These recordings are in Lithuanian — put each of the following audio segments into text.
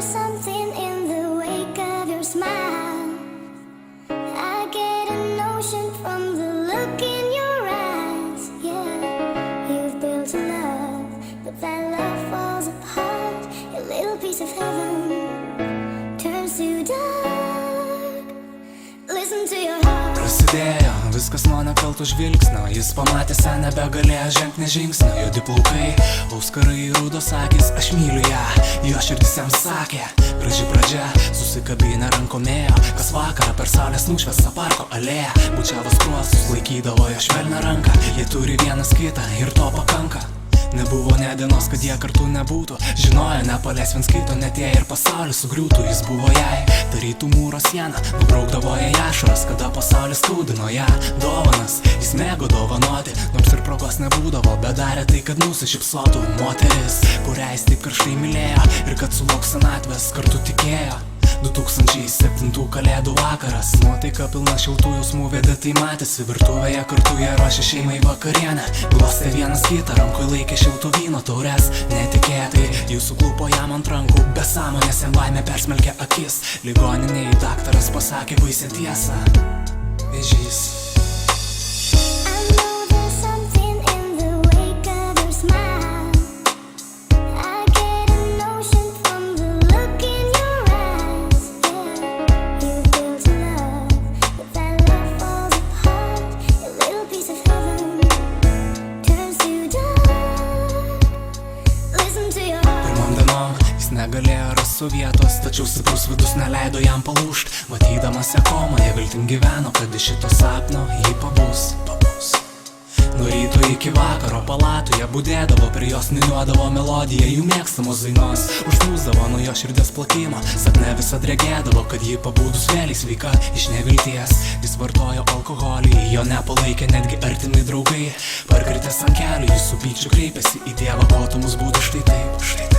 there's something in the wake of your smile. I get a notion from the look in your eyes. Yeah, you've built a love, but that love falls apart. A little piece of heaven turns to dark. Listen to your heart. Prasidėjo viskas nuo nekalto žvilgsnio. Jis pamatė ją, nebegalėjo žengti nė žingsnio. Juodi plaukai, auskarai, rudos akys. Aš myliu ją, jo širdis jam sakė. Graži pradžia, susikabinę rankomėjo. Kas vakarą per saulės nušviestą parko alėją. Bučiavo skruostus, laikydavo jo švelnią ranką. Jie turi vienas kitą ir to pakanka. Nebuvo nė dienos, kad jie kartu nebūtų. Žinojo, nepaleis viens kito, net jei ir pasaulis sugriūtų. Jis buvo jai, tarytų mūro siena. Nubraukdavo jai ašaras, kada pasaulis skaudino ją. Dovanas, jis mėgo dovanoti, nors ir progos nebūdavo, bet darė tai, kad nusišypsotų. Moteris, kurią jis taip karštai mylėjo ir kad sulauks senatvės, kartu tikėjo. 2007 kalėdų vakaras, nuotaika pilna šiltų jausmų, vedė tai matėsi. Virtuvėje kartu jie ruošė šeimai vakarienę. Glostė vienas kitą, rankoje laikė šilto vyno taures. Netikėtai jis suklupo jam ant rankų. Be sąmonės jam baimė persmelkė akis. Ligoninėje daktaras pasakė baisią tiesą: vėžys. Negalėjo rasti vietos, tačiau stiprus vidus neleido jam palūžt. Matydamas ją komoje, viltim gyveno, kad iš šito sapno jį pabus. Nuo ryto iki vakaro palatoje budėdavo, prie jos niūniuodavo melodiją jų mėgstamos dainos. Užsnūsdavo nuo jo širdies plakimo, sapne visad regėdavo, kad jį pabudus vėliai sveika iš nevilties. Jis vartojo alkoholį, jo nepalaikė netgi artimi draugai. Parkritęs ant kelių, jis su pykčiu kreipėsi į Dievą, ko tu mus būtų štai taip, štai taip.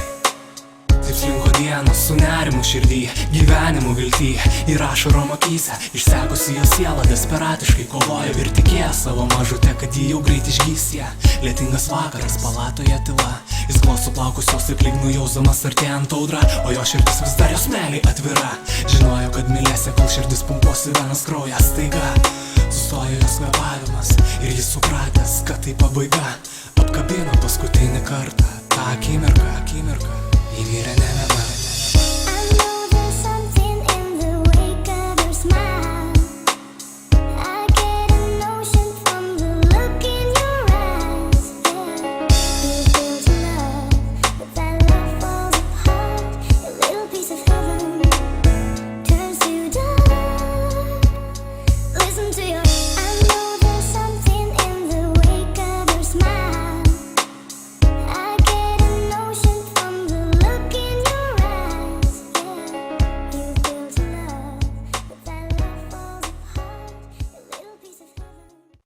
Taip slinko dienos su nerimu širdį, gyvenimu viltį ir ašarom akyse. Išsekusi jo siela desperatiškai kovojo ir tikėjo savo mažutę, kad jį jau greit išgys ją. Lietingas vakaras, palatoje tyla. Jis glosto plaukus jos taip lyg nujausdamas artėjant audrą, o jo širdis vis dar jos meiliai atvira. Žinojo, kad mylėsi, kol širdis pumpuos į venas kraują. Staiga sustojo jos kvėpavimas ir jis supratęs, kad tai pabaiga. Apkabino paskutinį kartą tą akimirką.